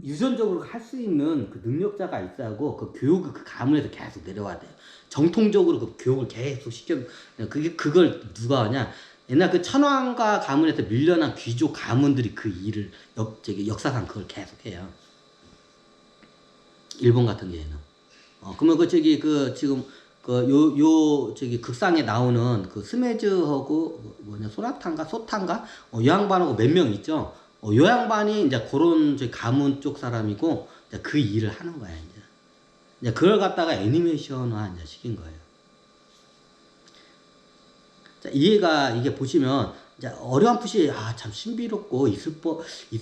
유전적으로 할 수 있는 그 능력자가 있어야 하고 그 교육을 그 가문에서 계속 내려와야 돼요. 정통적으로 그 교육을 계속 시켜. 그게 그걸 누가 하냐? 옛날 그 천황과 가문에서 밀려난 귀족 가문들이 그 일을 역사상 그걸 계속해요. 일본 같은 경우에는. 그러면 그 지금 저기 극상에 나오는 그 스메즈하고 뭐냐 소탄가 요 양반하고 몇 명 있죠. 요 양반이 이제 그런 저기 가문 쪽 사람이고 이제 그 일을 하는 거야 이제 그걸 갖다가 애니메이션화 이제 시킨 거예요. 자, 이게 보시면 이제 어렴풋이 참 신비롭고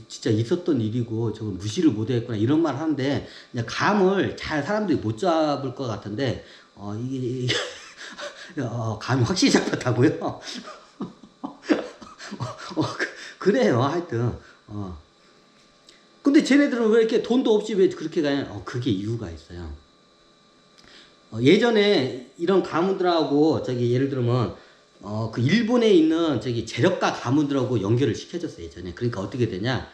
진짜 있었던 일이고 저거 무시를 못했구나 이런 말 하는데 이제 감을 잘 사람들이 못 잡을 것 같은데 이게 감이 확실히 잡혔다고요? 그래요 하여튼 근데 쟤네들은 왜 이렇게 돈도 없이 왜 그렇게 가냐? 그게 이유가 있어요. 예전에 이런 가문들하고 저기 예를 들면 그 일본에 있는 저기 재력가 가문들하고 연결을 시켜줬어요 예전에. 그러니까 어떻게 되냐?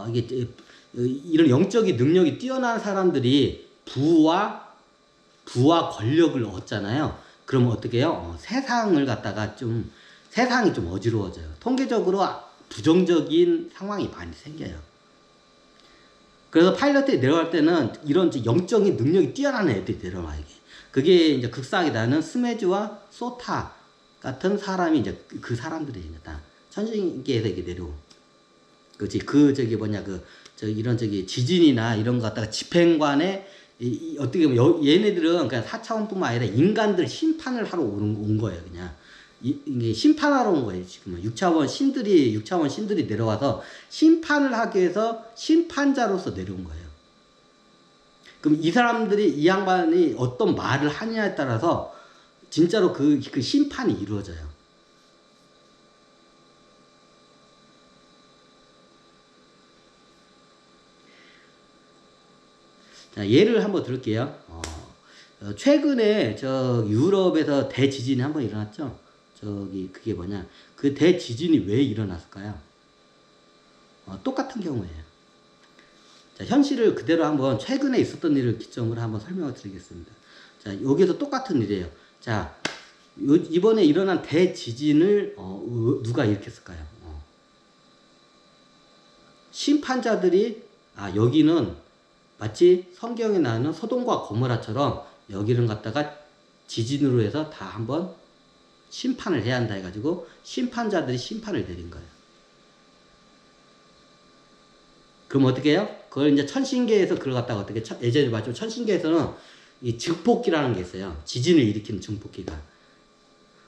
이게 이런 영적인 능력이 뛰어난 사람들이 부와 권력을 얻잖아요. 그러면 어떻게 해요? 세상이 좀 어지러워져요. 통계적으로 부정적인 상황이 많이 생겨요. 그래서 파일럿들이 내려갈 때는 이런 영적인 능력이 뛰어난 애들이 내려와요. 그게 이제 극상에 나는 스메즈와 소타 같은 사람이 이제 그 사람들이 이제 다 천신계에서 이게 내려오. 그렇지. 이런 지진이나 이런 거 갖다가 집행관에 어떻게 보면 얘네들은 그냥 4차원뿐만 아니라 인간들 심판을 하러 온 거예요, 그냥. 이게 심판하러 온 거예요, 지금은. 6차원 신들이 내려와서 심판을 하기 위해서 심판자로서 내려온 거예요. 그럼 이 양반이 어떤 말을 하느냐에 따라서 진짜로 그 심판이 이루어져요. 자, 예를 한번 들을게요. 최근에 유럽에서 대지진이 한번 일어났죠. 그게 뭐냐. 그 대지진이 왜 일어났을까요? 똑같은 경우예요. 자, 현실을 그대로 한번 최근에 있었던 일을 기점으로 한번 설명을 드리겠습니다. 자, 여기서 똑같은 일이에요. 자, 이번에 일어난 대지진을 누가 일으켰을까요? 심판자들이 여기는 마치 성경에 나오는 소돔과 고모라처럼 여기는 갖다가 지진으로 해서 다 한번 심판을 해야 한다 해가지고 심판자들이 심판을 내린 거예요. 그럼 어떻게 해요? 그걸 이제 천신계에서 그걸 갖다가 어떻게 예전에 봤죠? 천신계에서는 이 증폭기라는 게 있어요. 지진을 일으키는 증폭기가.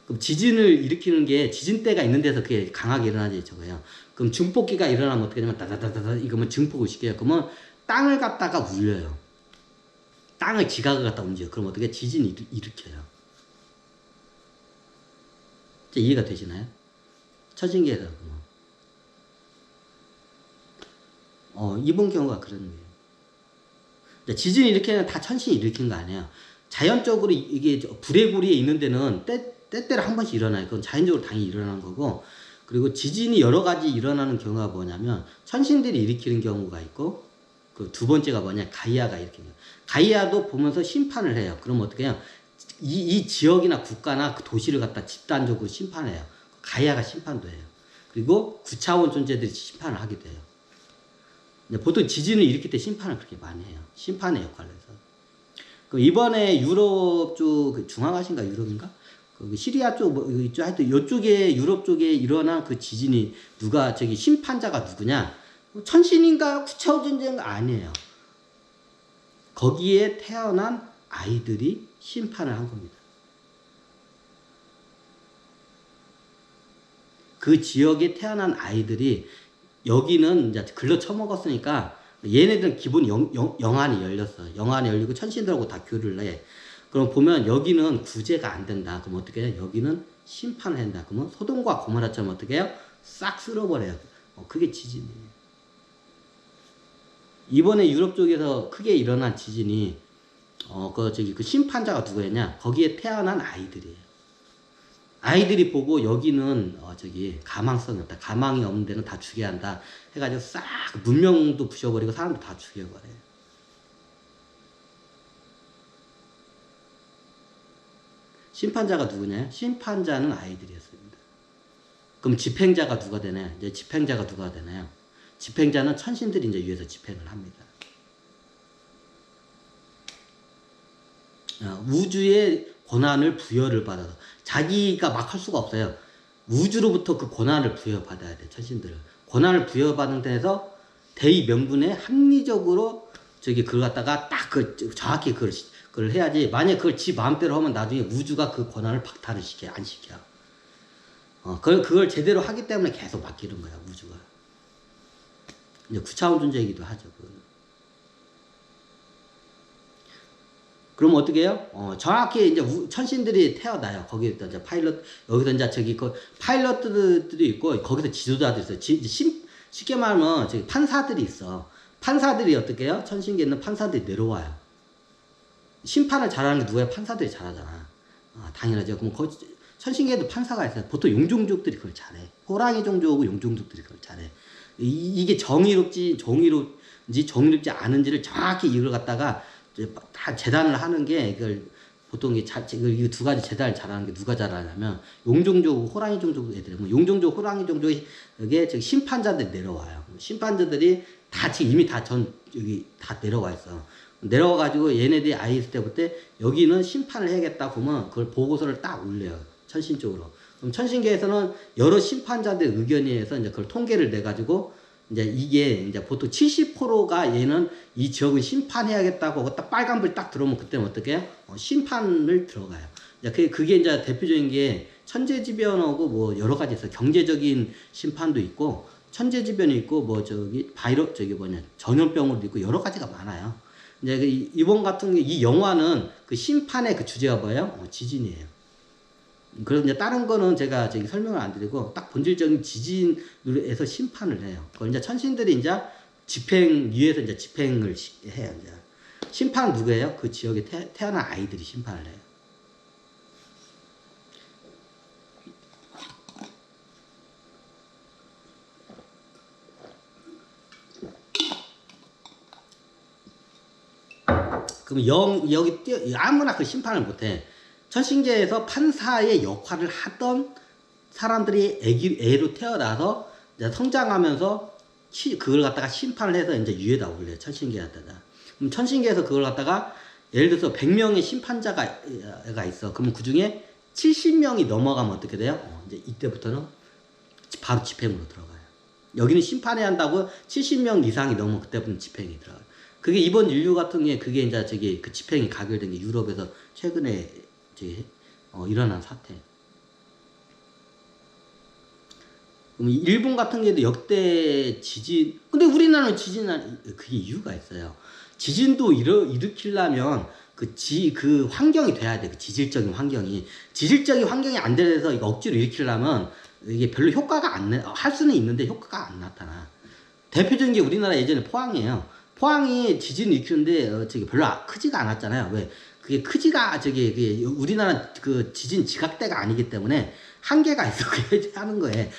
그럼 지진을 일으키는 게 지진대가 있는 데서 그게 강하게 일어나지 저거예요. 그럼 증폭기가 일어나면 어떻게 되냐면 다다다다다 이거면 증폭을 시켜요. 그러면 땅을 갖다가 울려요. 땅을 지각을 갖다 움직여. 그럼 어떻게 지진을 일으켜요. 이해가 되시나요? 천신계에서. 이번 경우가 그런 거예요. 지진을 일으키는 다 천신이 일으키는 거 아니에요. 자연적으로 이게 불의구리에 있는 데는 때때로 한 번씩 일어나요. 그건 자연적으로 당연히 일어나는 거고, 그리고 지진이 여러 가지 일어나는 경우가 뭐냐면 천신들이 일으키는 경우가 있고, 그 두 번째가 뭐냐, 가이아가 일으키는 거예요. 가이아도 보면서 심판을 해요. 그럼 어떻게 해요? 이 지역이나 국가나 그 도시를 갖다 집단적으로 심판을 해요. 가이아가 심판도 해요. 그리고 9차원 존재들이 심판을 하게 돼요. 보통 지진을 일으킬 때 심판을 그렇게 많이 해요. 심판의 역할을 해서. 이번에 유럽 쪽, 중앙아시아인가 유럽인가? 시리아 쪽, 하여튼 요쪽에, 유럽 쪽에 일어난 그 지진이 심판자가 누구냐? 천신인가요? 9차원 존재인가? 아니에요. 거기에 태어난 아이들이 심판을 한 겁니다. 그 지역에 태어난 아이들이 여기는 이제 글러 처먹었으니까 얘네들은 기본 영안이 열렸어. 영안이 열리고 천신들하고 다 교류를 해. 그럼 보면 여기는 구제가 안 된다. 그럼 어떻게 해요? 여기는 심판을 한다. 그러면 소돔과 고모라처럼 어떻게 해요? 싹 쓸어버려요. 그게 지진이에요. 이번에 유럽 쪽에서 크게 일어난 지진이 그 심판자가 누구였냐? 거기에 태어난 아이들이에요. 아이들이 보고 여기는 저기 가망성이 없다. 가망이 없는 데는 다 죽여야 한다. 해가지고 싹 문명도 부셔버리고 사람도 다 죽여버려요. 심판자가 누구냐? 심판자는 아이들이었습니다. 그럼 집행자가 누가 되나요? 이제 집행자가 누가 되나요? 집행자는 천신들이 이제 위에서 집행을 합니다. 우주의 권한을 부여를 받아서 자기가 막 할 수가 없어요. 우주로부터 그 권한을 부여받아야 돼. 천신들을 권한을 부여받은 데에서 대의 명분에 합리적으로 저기 그걸 갖다가 딱 정확히 그걸 해야지. 만약 그걸 지 마음대로 하면 나중에 우주가 그 권한을 박탈을 시켜 안 시켜. 그걸 제대로 하기 때문에 계속 바뀌는 거야 우주가. 이제 9차원 존재이기도 하죠. 그럼 어떻게 해요? 정확히 이제 천신들이 태어나요. 거기서 이제 파일럿, 여기서 이제 저기 파일럿들도 있고, 거기서 지도자도 있어요. 쉽게 말하면 저기 판사들이 있어. 판사들이 어떻게 해요? 천신계에 있는 판사들이 내려와요. 심판을 잘하는 게 누구야? 판사들이 잘하잖아. 당연하죠. 그럼 천신계에도 판사가 있어요. 보통 용종족들이 그걸 잘해. 호랑이 종족하고 용종족들이 그걸 잘해. 이게 정의롭지 않은지를 정확히 이걸 갖다가 다 재단을 하는 게 이걸 보통 이 두 가지 재단을 잘하는 게 누가 잘하냐면 용종족, 호랑이 종족 애들이 용종족, 호랑이 종족에 심판자들이 내려와요. 심판자들이 다 지금 이미 여기 다 내려와 있어. 내려와가지고 얘네들이 아이 있을 때부터 여기는 심판을 해야겠다 보면 그걸 보고서를 딱 올려요. 천신 쪽으로. 그럼 천신계에서는 여러 심판자들의 의견에 의해서 이제 그걸 통계를 내가지고 이제 이게 이제 보통 70%가 얘는 이 지역을 심판해야겠다고 하고 딱 빨간불 딱 들어오면 그때는 어떻게 해요? 심판을 들어가요. 이제 그게 이제 대표적인 게 천재지변하고 뭐 여러 가지 있어요. 경제적인 심판도 있고 천재지변이 있고 뭐 전염병으로도 있고 여러 가지가 많아요. 이제 이번 같은 게 이 영화는 그 심판의 그 주제가 뭐예요? 지진이에요. 그래서 이제 다른 거는 제가 설명을 안 드리고 딱 본질적인 지진으로 해서 심판을 해요. 그걸 이제 천신들이 이제 위에서 이제 집행을 해요. 이제 심판은 누구예요? 그 지역에 태어난 아이들이 심판을 해요. 그럼 여기 아무나 그 심판을 못해. 천신계에서 판사의 역할을 하던 사람들이 애로 태어나서 이제 성장하면서 그걸 갖다가 심판을 해서 이제 위에다 올려요. 천신계에다가. 그럼 천신계에서 그걸 갖다가 예를 들어서 100명의 심판자가 있어. 그러면 그 중에 70명이 넘어가면 어떻게 돼요? 이제 이때부터는 바로 집행으로 들어가요. 여기는 심판해야 한다고 70명 이상이 넘으면 그때부터는 집행이 들어가요. 그게 이번 인류 같은 게 그게 이제 그 집행이 가결된 게 유럽에서 최근에 일어난 사태. 그럼 일본 같은 경우도 역대 지진, 근데 우리나라는 그게 이유가 있어요. 지진도 일으키려면 그 환경이 돼야 돼. 그 지질적인 환경이. 지질적인 환경이 안 돼서 이거 억지로 일으키려면 이게 별로 효과가 할 수는 있는데 효과가 안 나타나. 대표적인 게 우리나라 예전에 포항이에요. 포항이 지진을 일으키는데 별로 크지가 않았잖아요. 왜? 그게 크지가 우리나라 그 지진 지각대가 아니기 때문에 한계가 있어. 그게 하는 거에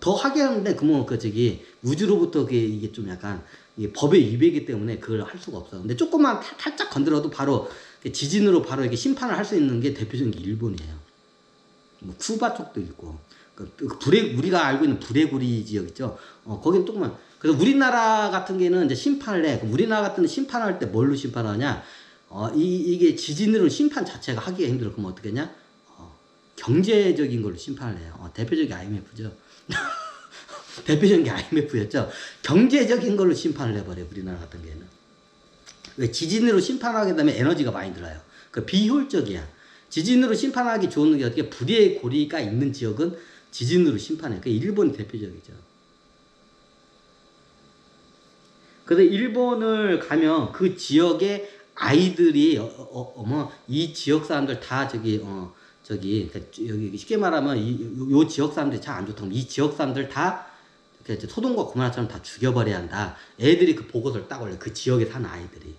더 하게 하는데 우주로부터 이게 좀 약간 이게 법의 위배이기 때문에 그걸 할 수가 없어. 근데 조금만 살짝 건드려도 바로 지진으로 바로 이렇게 심판을 할 수 있는 게 대표적인 게 일본이에요. 뭐 쿠바 쪽도 있고 우리가 알고 있는 브레구리 지역 있죠. 거기는 조금만. 그래서 우리나라 같은 경우는 이제 심판을 해. 그럼 우리나라 같은 심판할 때 뭘로 심판하냐? 이게 지진으로 심판 자체가 하기가 힘들어. 그럼 어떻게 하냐? 경제적인 걸로 심판을 해요. 대표적인 IMF죠. 대표적인 게 IMF였죠. 경제적인 걸로 심판을 해버려요. 우리나라 같은 경우는. 왜? 지진으로 심판하게 되면 에너지가 많이 들어요. 비효율적이야. 지진으로 심판하기 좋은 게 어떻게 불의 고리가 있는 지역은 지진으로 심판해요. 그 일본이 대표적이죠. 그래서 일본을 가면 그 지역의 아이들이 이 지역 사람들 다 그러니까 여기 쉽게 말하면 요 지역 사람들이 잘 안 좋다고 이 지역 사람들 다 소돔과 고모라처럼 다 죽여버려야 한다. 애들이 그 보고서를 딱 올려. 그 지역에 사는 아이들이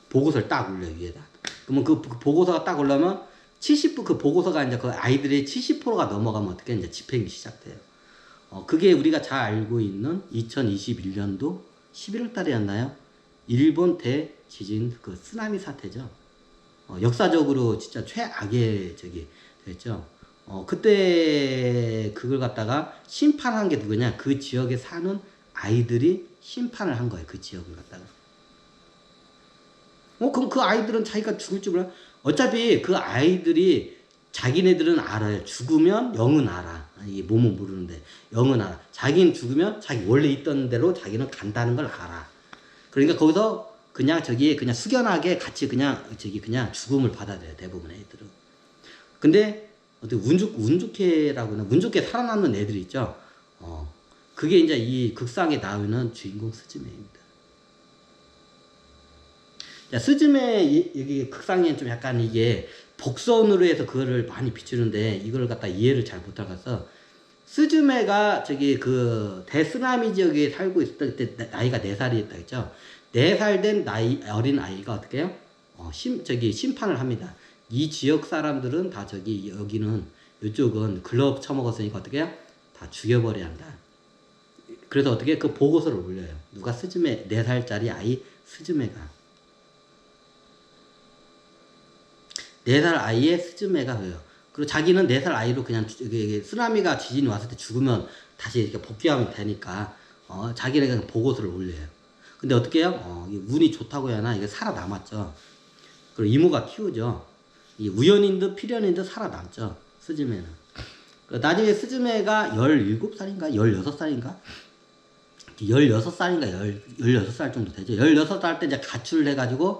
보고서를 딱 올려 위에다. 그러면 그 보고서가 딱 올라면 그 보고서가 이제 그 아이들의 70%가 넘어가면 어떻게 이제 집행이 시작돼요. 그게 우리가 잘 알고 있는 2021년도 11월 달이었나요? 일본 대지진 그 쓰나미 사태죠. 역사적으로 진짜 최악의 됐죠. 그때 그걸 갖다가 심판한 게 누구냐? 그 지역에 사는 아이들이 심판을 한 거예요. 그 지역을 갖다가. 그럼 그 아이들은 자기가 죽을 줄 몰라. 어차피 그 아이들이 자기네들은 알아요. 죽으면 영은 알아. 이게 몸은 모르는데 영은 알아. 자기는 죽으면 자기 원래 있던 대로 자기는 간다는 걸 알아. 그러니까 거기서 그냥 그냥 숙연하게 같이 그냥 죽음을 받아들여요. 대부분의 애들은. 근데 어떻게 운 좋게라고나 운 좋게 살아남는 애들이 있죠. 그게 이제 이 극상에 나오는 주인공 스즈메입니다. 자, 스즈메 여기 극상에는 좀 약간 이게 복선으로 해서 그거를 많이 비추는데 이걸 갖다 이해를 잘 못하겠어. 스즈메가 그 대쓰나미 지역에 살고 있을 때 나이가 4살이었다 했죠. 4살 된 어린 아이가 어떻게 해요? 심판을 합니다. 이 지역 사람들은 다 여기는 이쪽은 글럽 처먹었으니까 어떻게 해요? 다 죽여버려야 한다. 그래서 어떻게 그 보고서를 올려요. 누가 스즈메 4살짜리 아이 스즈메가 4살 아이의 스즈메가 해요. 그리고 자기는 4살 아이로 그냥 쓰나미가 지진이 왔을 때 죽으면 다시 이렇게 복귀하면 되니까 자기는 그냥 보고서를 올려요. 근데 어떻게 해요? 운이 좋다고 해야 하나? 이게 살아남았죠. 그리고 이모가 키우죠. 이 우연인 듯 필연인 듯 살아남죠. 스즈메는. 나중에 스즈메가 17살인가? 16살인가? 16살인가? 16살 정도 되죠. 16살 때 이제 가출을 해가지고